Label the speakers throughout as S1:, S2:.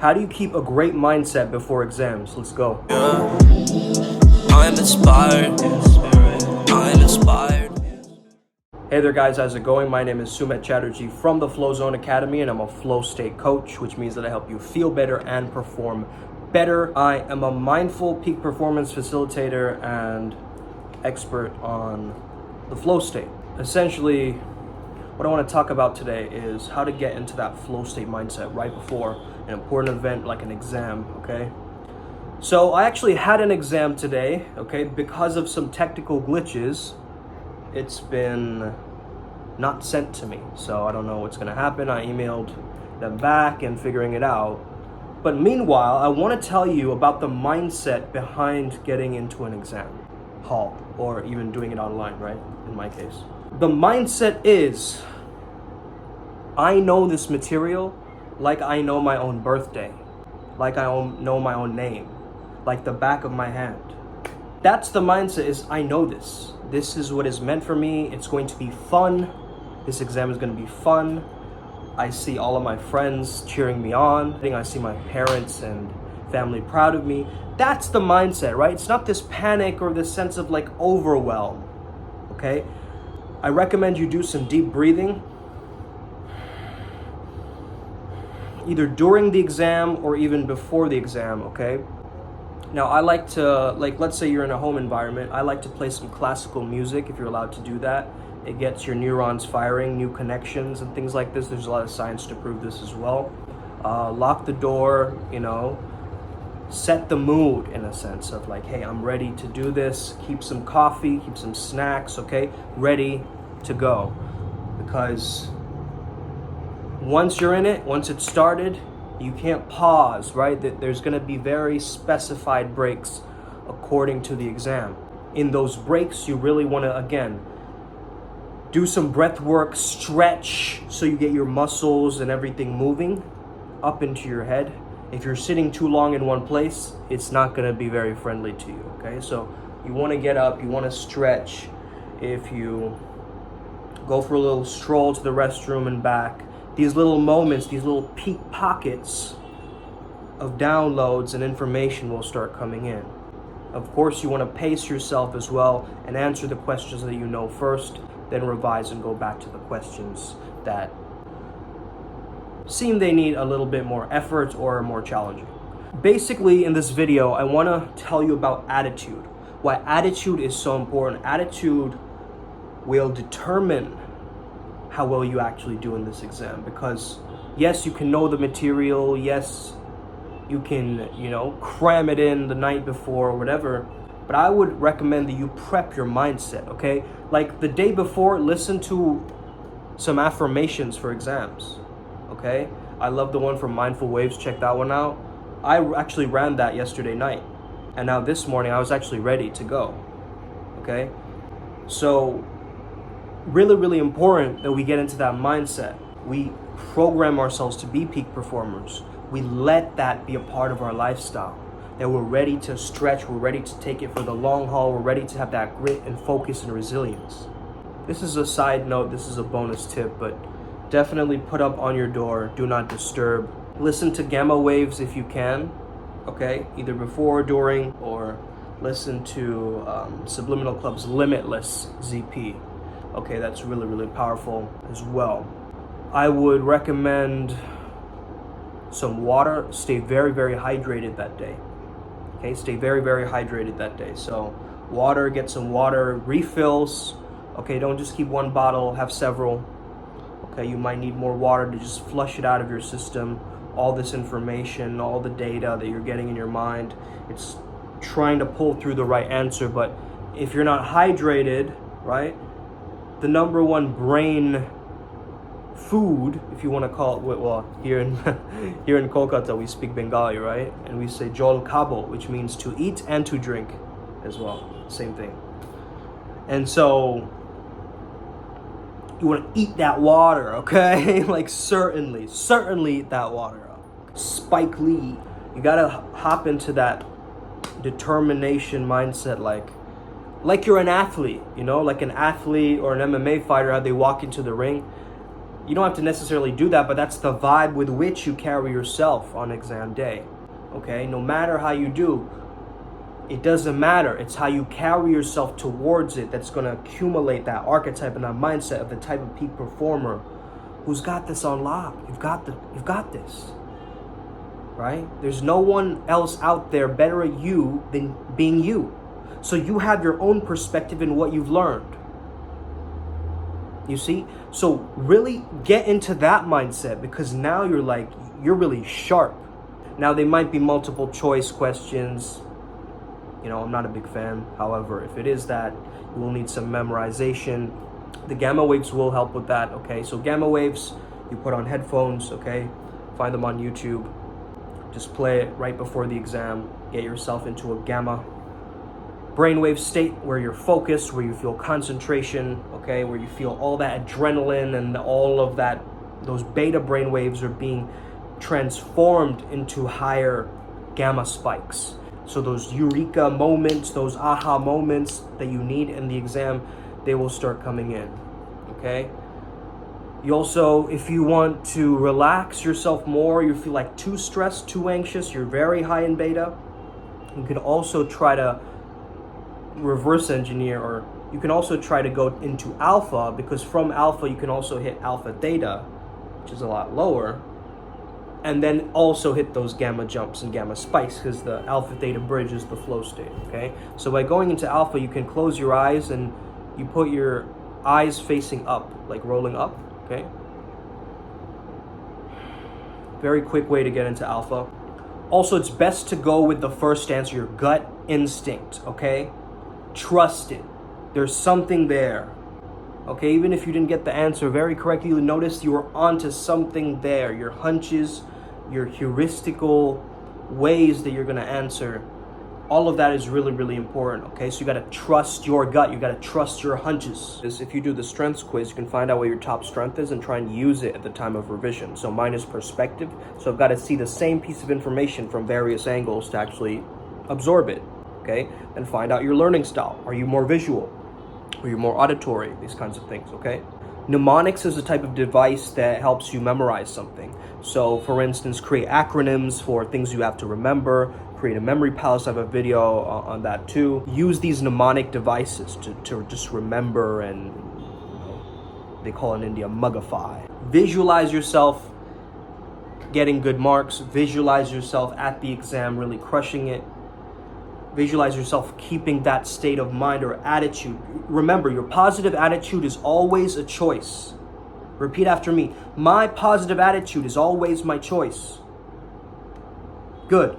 S1: How do you keep a great mindset before exams? Let's go.
S2: Yeah. I'm inspired. I'm inspired.
S1: Hey there guys, how's it going? My name is Sumet Chatterjee from the Flow Zone Academy, and I'm a flow state coach, which means that I help you feel better and perform better. I am a mindful peak performance facilitator and expert on the flow state. Essentially, what I want to talk about today is how to get into that flow state mindset right before an important event like an exam, okay? So I actually had an exam today, okay? Because of some technical glitches, it's been not sent to me. So I don't know what's gonna happen. I emailed them back and figuring it out. But meanwhile, I wanna tell you about the mindset behind getting into an exam hall or even doing it online, right? In my case. The mindset is, I know this material like I know my own birthday, like I know my own name, like the back of my hand. That's the mindset, is I know this. This is what is meant for me. It's going to be fun. This exam is going to be fun. I see all of my friends cheering me on. I see my parents and family proud of me. That's the mindset, right? It's not this panic or this sense of like overwhelm, okay? I recommend you do some deep breathing, either during the exam or even before the exam, okay? Now, I like to, let's say you're in a home environment, I like to play some classical music if you're allowed to do that. It gets your neurons firing, new connections and things like this. There's a lot of science to prove this as well. Lock the door, set the mood in a sense of like, hey, I'm ready to do this. Keep some coffee, keep some snacks, okay? Ready to go. Because once you're in it, once it's started, you can't pause, right? There's gonna be very specified breaks according to the exam. In those breaks, you really wanna, again, do some breath work, stretch, so you get your muscles and everything moving up into your head. If you're sitting too long in one place, it's not gonna be very friendly to you, okay? So you wanna get up, you wanna stretch. If you go for a little stroll to the restroom and back, these little moments, these little peak pockets of downloads and information will start coming in. Of course, you want to pace yourself as well and answer the questions that you know first, then revise and go back to the questions that seem they need a little bit more effort or are more challenging. Basically, in this video, I want to tell you about attitude. Why attitude is so important. Attitude will determine how well you actually do in this exam, because yes, you can know the material, yes, you can, cram it in the night before or whatever, but I would recommend that you prep your mindset, okay? Like the day before, listen to some affirmations for exams, okay? I love the one from Mindful Waves, check that one out. I actually ran that yesterday night, and now this morning I was actually ready to go, okay? So really, really important that we get into that mindset. We program ourselves to be peak performers. We let that be a part of our lifestyle. That we're ready to stretch, we're ready to take it for the long haul, we're ready to have that grit and focus and resilience. This is a side note, this is a bonus tip, but definitely put up on your door, do not disturb. Listen to gamma waves if you can, okay? Either before or during, or listen to Subliminal Club's Limitless ZP. Okay, that's really, really powerful as well. I would recommend some water. Stay very, very hydrated that day. Okay, stay very, very hydrated that day. So water, get some water, refills. Okay, don't just keep one bottle, have several. Okay, you might need more water to just flush it out of your system. All this information, all the data that you're getting in your mind, it's trying to pull through the right answer. But if you're not hydrated, right? The number one brain food, if you want to call it, well, here in Kolkata we speak Bengali, right? And we say jol kabo, which means to eat and to drink as well, same thing. And so you want to eat that water, okay? Like certainly eat that water up. Spike Lee, you gotta hop into that determination mindset, like you're an athlete, like an athlete or an MMA fighter, how they walk into the ring. You don't have to necessarily do that, but that's the vibe with which you carry yourself on exam day. Okay, no matter how you do, it doesn't matter. It's how you carry yourself towards it that's going to accumulate that archetype and that mindset of the type of peak performer who's got this on lock. You've got this, right? There's no one else out there better at you than being you. So you have your own perspective in what you've learned. You see? So really get into that mindset, because now you're really sharp. Now they might be multiple choice questions. I'm not a big fan. However, if it is that, you will need some memorization. The gamma waves will help with that, okay? So gamma waves, you put on headphones, okay? Find them on YouTube. Just play it right before the exam. Get yourself into a gamma brainwave state where you're focused, where you feel concentration, okay? Where you feel all that adrenaline and all of that, those beta brainwaves are being transformed into higher gamma spikes. So those eureka moments, those aha moments that you need in the exam, they will start coming in, okay? You also, if you want to relax yourself more, you feel like too stressed, too anxious, you're very high in beta, you can also try to reverse engineer, or you can also try to go into alpha, because from alpha you can also hit alpha theta, which is a lot lower, and then also hit those gamma jumps and gamma spikes, because the alpha theta bridge is the flow state, okay? So by going into alpha, you can close your eyes and you put your eyes facing up, like rolling up, okay? Very quick way to get into alpha. Also, it's best to go with the first answer, your gut instinct, okay? Trust it. There's something there. Okay, even if you didn't get the answer very correctly, you notice you were onto something there. Your hunches, your heuristical ways that you're going to answer, all of that is really, really important. Okay, so you got to trust your gut. You got to trust your hunches. If you do the strengths quiz, you can find out what your top strength is and try and use it at the time of revision. So mine is perspective. So I've got to see the same piece of information from various angles to actually absorb it. Okay, and find out your learning style. Are you more visual? Are you more auditory? These kinds of things, okay? Mnemonics is a type of device that helps you memorize something. So, for instance, create acronyms for things you have to remember, create a memory palace. I have a video on that too. Use these mnemonic devices to just remember, and they call it in India mugify. Visualize yourself getting good marks. Visualize yourself at the exam really crushing it. Visualize yourself keeping that state of mind or attitude. Remember, your positive attitude is always a choice. Repeat after me. My positive attitude is always my choice. Good.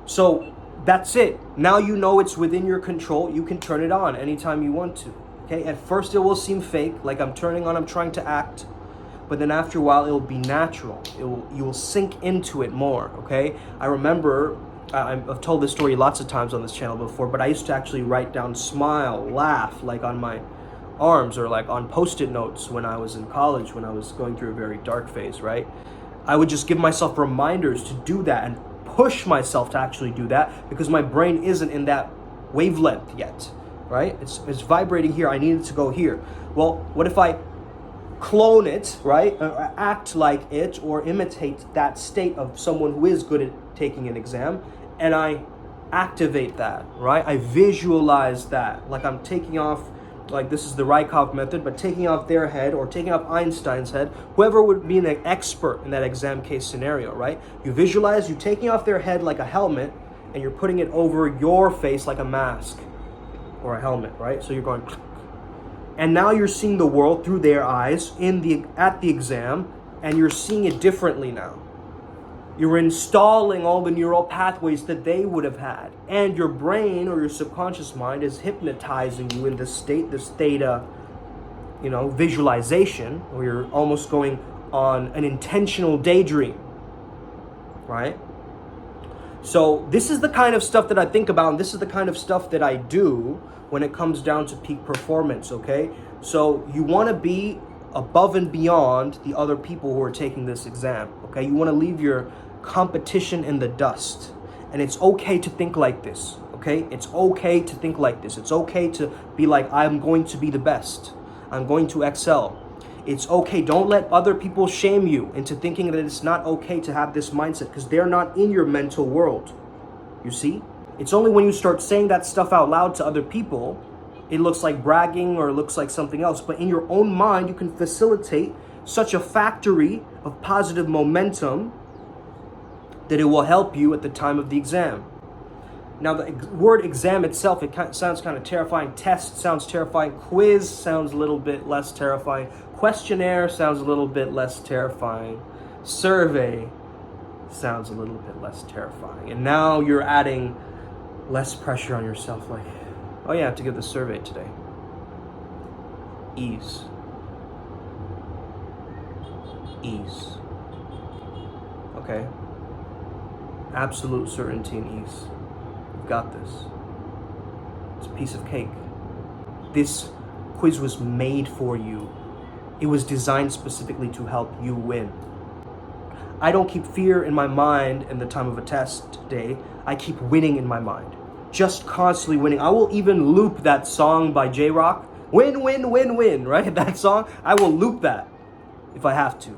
S1: So that's it. Now you know it's within your control. You can turn it on anytime you want to. Okay? At first it will seem fake, like I'm turning on, I'm trying to act. But then after a while, it'll be natural. You will sink into it more. Okay? I remember, I've told this story lots of times on this channel before, but I used to actually write down smile, laugh, like on my arms or like on post-it notes when I was in college, when I was going through a very dark phase, right? I would just give myself reminders to do that and push myself to actually do that, because my brain isn't in that wavelength yet, right? It's vibrating here. I need it to go here. Well, what if I clone it, right? Or act like it, or imitate that state of someone who is good at taking an exam, and I activate that, right? I visualize that, like I'm taking off, like this is the Rykov method, but taking off their head or taking off Einstein's head, whoever would be an expert in that exam case scenario, right? You visualize you taking off their head like a helmet, and you're putting it over your face like a mask or a helmet, right? So you're going, and now you're seeing the world through their eyes at the exam, and you're seeing it differently now. You're installing all the neural pathways that they would have had. And your brain or your subconscious mind is hypnotizing you in this state, this theta, visualization, where you're almost going on an intentional daydream, right? So this is the kind of stuff that I think about, and this is the kind of stuff that I do when it comes down to peak performance, okay? So you want to be above and beyond the other people who are taking this exam, okay? You want to leave your competition in the dust. And it's okay to think like this, okay? It's okay to think like this. It's okay to be like, I'm going to be the best. I'm going to excel. It's okay. Don't let other people shame you into thinking that it's not okay to have this mindset, because they're not in your mental world. You see? It's only when you start saying that stuff out loud to other people, it looks like bragging or it looks like something else. But in your own mind, you can facilitate such a factory of positive momentum that it will help you at the time of the exam. Now, the word exam itself, it sounds kind of terrifying. Test sounds terrifying. Quiz sounds a little bit less terrifying. Questionnaire sounds a little bit less terrifying. Survey sounds a little bit less terrifying. And now you're adding less pressure on yourself. Like, oh yeah, I have to give the survey today. Ease. Ease. Okay? Absolute certainty and ease. You've got this. It's a piece of cake. This quiz was made for you. It was designed specifically to help you win. I don't keep fear in my mind in the time of a test day. I keep winning in my mind. Just constantly winning. I will even loop that song by J-Rock. Win, win, win, win, right? That song, I will loop that if I have to.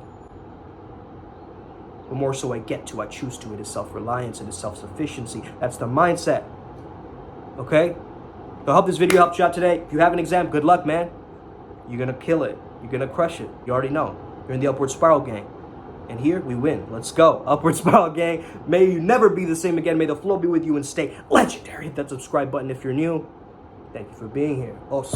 S1: But more so I choose to. It is self-reliance, it is self-sufficiency. That's the mindset. Okay? So I hope this video helped you out today. If you have an exam, good luck, man. You're gonna kill it. You're gonna crush it. You already know. You're in the Upward Spiral gang. And here we win. Let's go. Upward Spiral gang. May you never be the same again. May the flow be with you and stay legendary. Hit that subscribe button if you're new. Thank you for being here. Os.